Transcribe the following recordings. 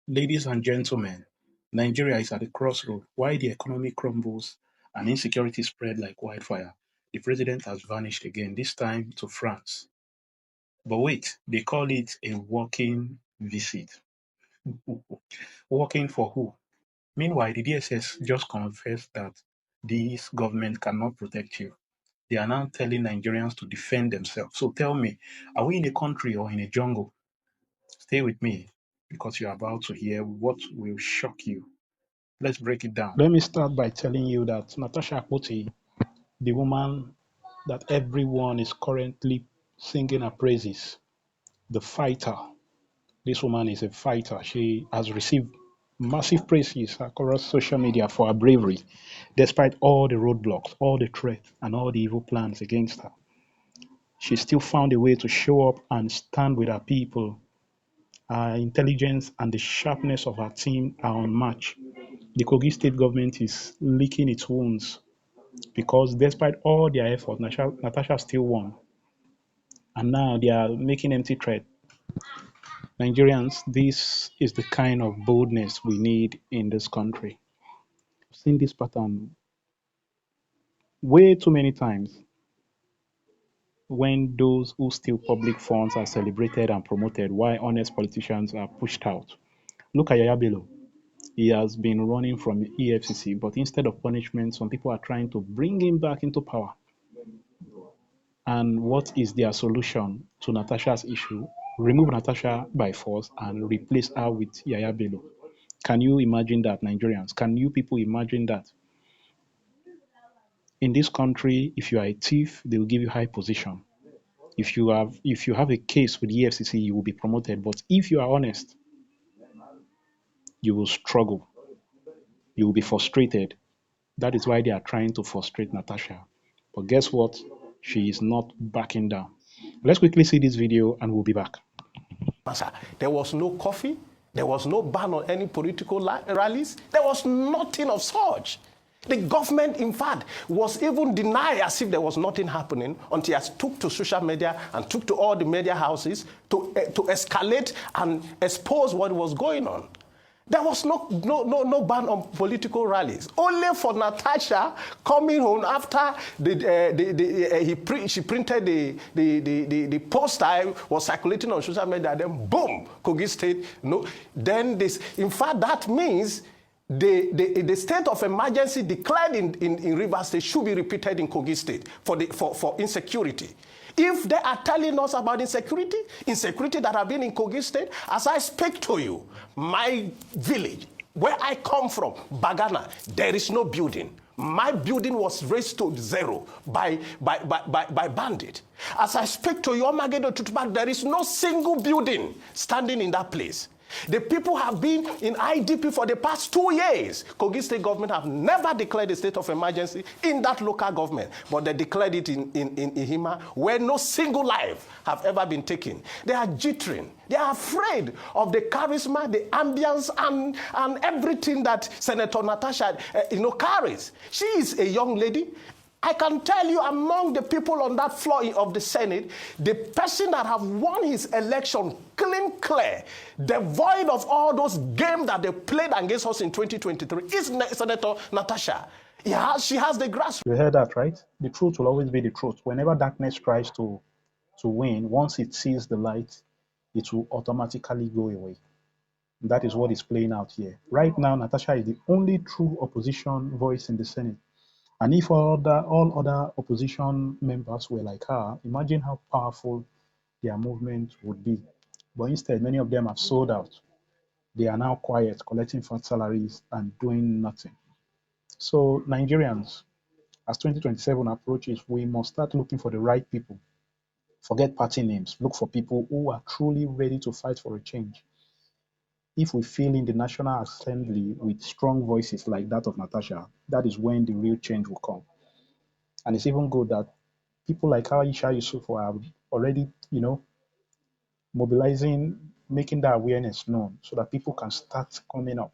Ladies and gentlemen, Nigeria is at a crossroad. While the economy crumbles and insecurity spread like wildfire, the president has vanished again, this time to France. But wait, they call it a walking visit. Walking for who? Meanwhile, the DSS just confessed that this government cannot protect you. They are now telling Nigerians to defend themselves. So tell me, are we in a country or in a jungle? Stay with me because you're about to hear what will shock you. Let's break it down. Let me start by telling you that Natasha Akpoti, the woman that everyone is currently singing her praises, the fighter. This woman is a fighter. She has received massive praises across social media for her bravery, despite all the roadblocks, all the threats, and all the evil plans against her. She still found a way to show up and stand with her people. Her intelligence and the sharpness of her team are unmatched. The Kogi state government is licking its wounds because despite all their effort, Natasha still won. And now they are making empty threat. Nigerians, this is the kind of boldness we need in this country. I've seen this pattern way too many times when those who steal public funds are celebrated and promoted while honest politicians are pushed out. Look at Yaya Bello. He has been running from EFCC, but instead of punishment, some people are trying to bring him back into power. And what is their solution to Natasha's issue? Remove Natasha by force and replace her with Yaya Bello. Can you imagine that, Nigerians? Can you people imagine that? In this country, if you are a thief, they will give you high position. If you have a case with EFCC, you will be promoted. But if you are honest, you will struggle. You will be frustrated. That is why they are trying to frustrate Natasha. But guess what? She is not backing down. Let's quickly see this video and we'll be back. There was no coffee. There was no ban on any political rallies. There was nothing of such. The government, in fact, was even denied as if there was nothing happening until it took to social media and took to all the media houses to escalate and expose what was going on. There was no ban on political rallies. Only for Natasha coming home after she printed the poster was circulating on social media. Then boom, Kogi State. No, then this. In fact, that means the state of emergency declared in Rivers State should be repeated in Kogi State for insecurity. If they are telling us about insecurity that have been in Kogi State, as I speak to you, my village, where I come from, Bagana, there is no building. My building was raised to zero by bandit. As I speak to you, Omagedo Tutuba, there is no single building standing in that place. The people have been in IDP for the past 2 years. Kogi State government have never declared a state of emergency in that local government, but they declared it in Ihima, where no single life have ever been taken. They are jittering. They are afraid of the charisma, the ambience, and everything that Senator Natasha carries. She is a young lady. I can tell you, among the people on that floor of the Senate, the person that have won his election clear, devoid of all those games that they played against us in 2023, is Senator Natasha. She has the grassroots. You heard that, right? The truth will always be the truth. Whenever darkness tries to win, once it sees the light, it will automatically go away. That is what is playing out here. Right now, Natasha is the only true opposition voice in the Senate. And if all other opposition members were like her, imagine how powerful their movement would be. But instead, many of them have sold out. They are now quiet, collecting fat salaries and doing nothing. So Nigerians, as 2027 approaches, we must start looking for the right people. Forget party names. Look for people who are truly ready to fight for a change. If we fill in the National Assembly with strong voices like that of Natasha, that is when the real change will come. And it's even good that people like Aisha Yusuf are already, mobilizing, making that awareness known so that people can start coming up.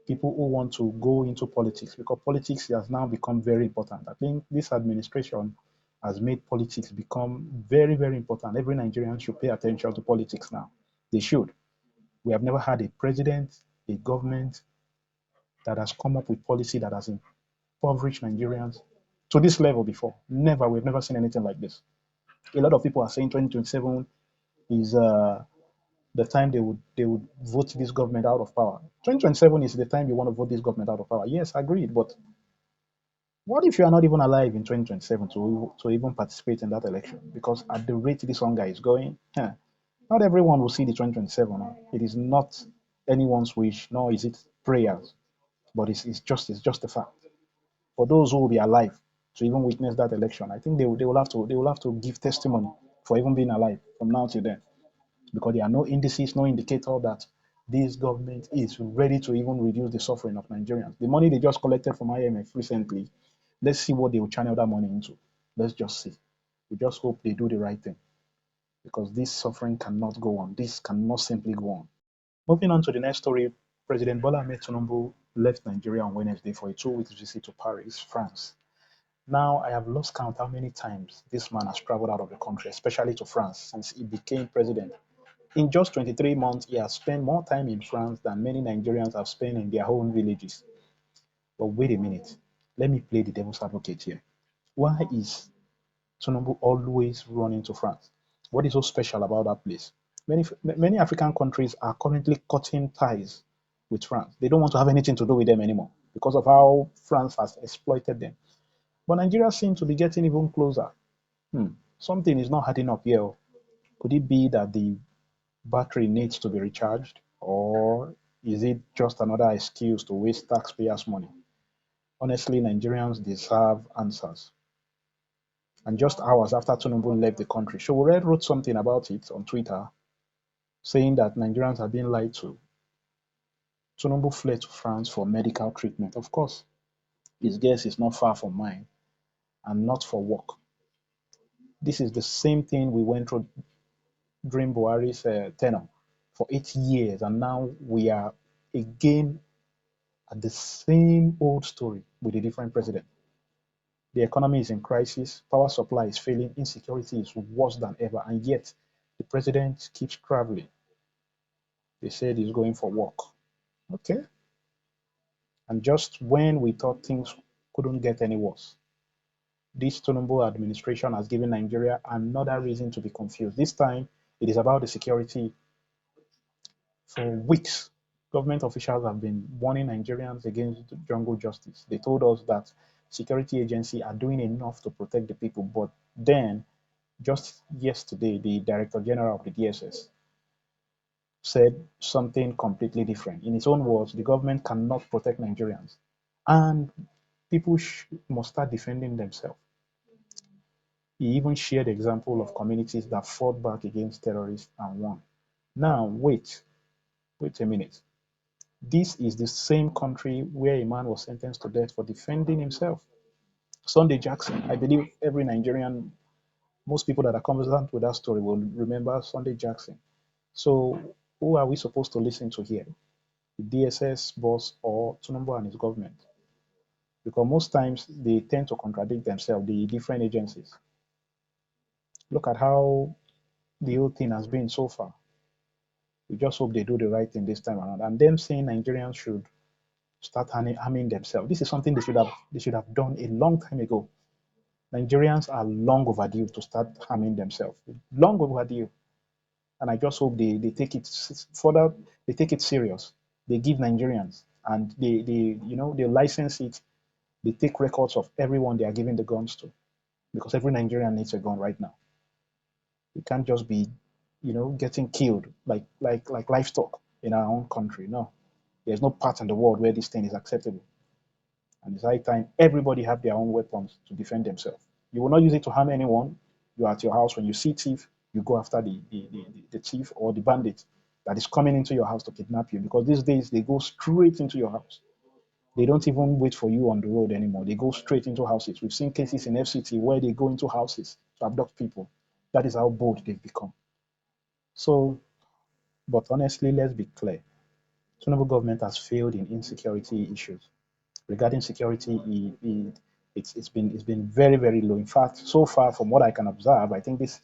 People who want to go into politics, because politics has now become very important. I think this administration has made politics become very, very important. Every Nigerian should pay attention to politics now. They should. We have never had a president, a government that has come up with policy that has impoverished Nigerians to this level before. Never. We've never seen anything like this. A lot of people are saying 2027 is the time they would vote this government out of power. 2027 is the time you want to vote this government out of power. Yes, agreed. But what if you are not even alive in 2027 to even participate in that election? Because at the rate this hunger is going, not everyone will see the 2027. It is not anyone's wish, nor is it prayers, but it's just a fact. For those who will be alive to even witness that election, I think they will have to give testimony for even being alive from now till then, because there are no indices, no indicator that this government is ready to even reduce the suffering of Nigerians. The money they just collected from IMF recently, let's see what they will channel that money into. Let's just see. We just hope they do the right thing, because this suffering cannot go on. This cannot simply go on. Moving on to the next story, President Bola Ahmed Tinubu left Nigeria on Wednesday for a 2 week visit to Paris, France. Now, I have lost count how many times this man has traveled out of the country, especially to France, since he became president. In just 23 months, he has spent more time in France than many Nigerians have spent in their own villages. But wait a minute, let me play the devil's advocate here. Why is Tinubu always running to France? What is so special about that place? Many African countries are currently cutting ties with France. They don't want to have anything to do with them anymore because of how France has exploited them. But Nigeria seems to be getting even closer. Something is not adding up here. Could it be that the battery needs to be recharged, or is it just another excuse to waste taxpayers' money? Honestly, Nigerians deserve answers. And just hours after Tinubu left the country, Showore wrote something about it on Twitter, saying that Nigerians are being lied to. Tinubu fled to France for medical treatment. Of course, his guess is not far from mine, and not for work. This is the same thing we went through during Buhari's tenure for 8 years, and now we are again at the same old story with a different president. The economy is in crisis, power supply is failing, insecurity is worse than ever, and yet the president keeps traveling. They said he's going for work. Okay. And just when we thought things couldn't get any worse, this Tinubu administration has given Nigeria another reason to be confused. This time, it is about the security. For weeks, government officials have been warning Nigerians against jungle justice. They told us that security agencies are doing enough to protect the people, but then just yesterday, the Director General of the DSS said something completely different. In his own words, the government cannot protect Nigerians, and people must start defending themselves. He even shared the example of communities that fought back against terrorists and won. Now, wait a minute. This is the same country where a man was sentenced to death for defending himself. Sunday Jackson, I believe every Nigerian, most people that are conversant with that story will remember Sunday Jackson. So, who are we supposed to listen to here? The DSS boss or Tinubu and his government? Because most times they tend to contradict themselves, the different agencies. Look at how the whole thing has been so far. We just hope they do the right thing this time around. And them saying Nigerians should start harming themselves. This is something they should have done a long time ago. Nigerians are long overdue to start harming themselves. Long overdue. And I just hope they take it further, they take it serious. They give Nigerians and they license it. They take records of everyone they are giving the guns to. Because every Nigerian needs a gun right now. We can't just be, getting killed like livestock in our own country. No. There's no part in the world where this thing is acceptable. And it's high time everybody have their own weapons to defend themselves. You will not use it to harm anyone. You're at your house. When you see thief, you go after the thief or the bandit that is coming into your house to kidnap you. Because these days they go straight into your house. They don't even wait for you on the road anymore. They go straight into houses. We've seen cases in FCT where they go into houses to abduct people. That is how bold they've become. So, but honestly, let's be clear. Tinubu government has failed in insecurity issues. Regarding security, it's been very, very low. In fact, so far from what I can observe, I think this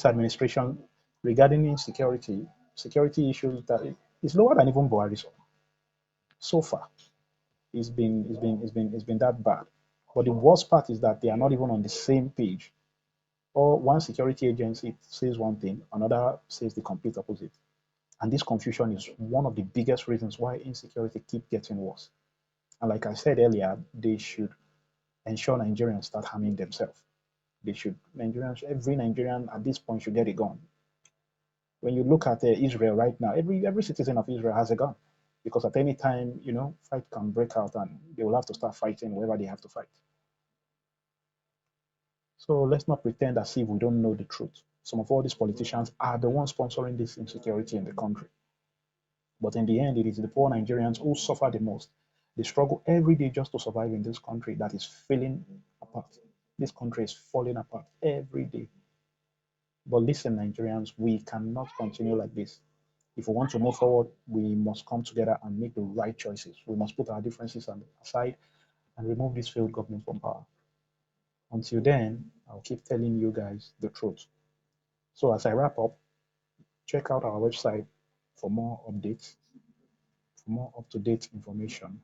administration regarding insecurity, security issues, that It's lower than even Buhari's own. So far, it's been that bad. But the worst part is that they are not even on the same page. Or one security agency says one thing, another says the complete opposite. And this confusion is one of the biggest reasons why insecurity keep getting worse. And like I said earlier, they should ensure Nigerians start harming themselves. Every Nigerian at this point should get a gun. When you look at Israel right now, every citizen of Israel has a gun because at any time, fight can break out and they will have to start fighting wherever they have to fight. So let's not pretend as if we don't know the truth. Some of all these politicians are the ones sponsoring this insecurity in the country. But in the end, it is the poor Nigerians who suffer the most. They struggle every day just to survive in this country that is falling apart. This country is falling apart every day. But listen, Nigerians, we cannot continue like this. If we want to move forward, we must come together and make the right choices. We must put our differences aside and remove this failed government from power. Until then, I'll keep telling you guys the truth. So as I wrap up, check out our website for more updates, for more up-to-date information.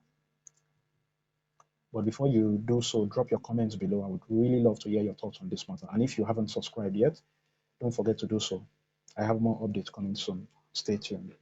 But before you do so, drop your comments below. I would really love to hear your thoughts on this matter. And if you haven't subscribed yet, don't forget to do so. I have more updates coming soon. Stay tuned.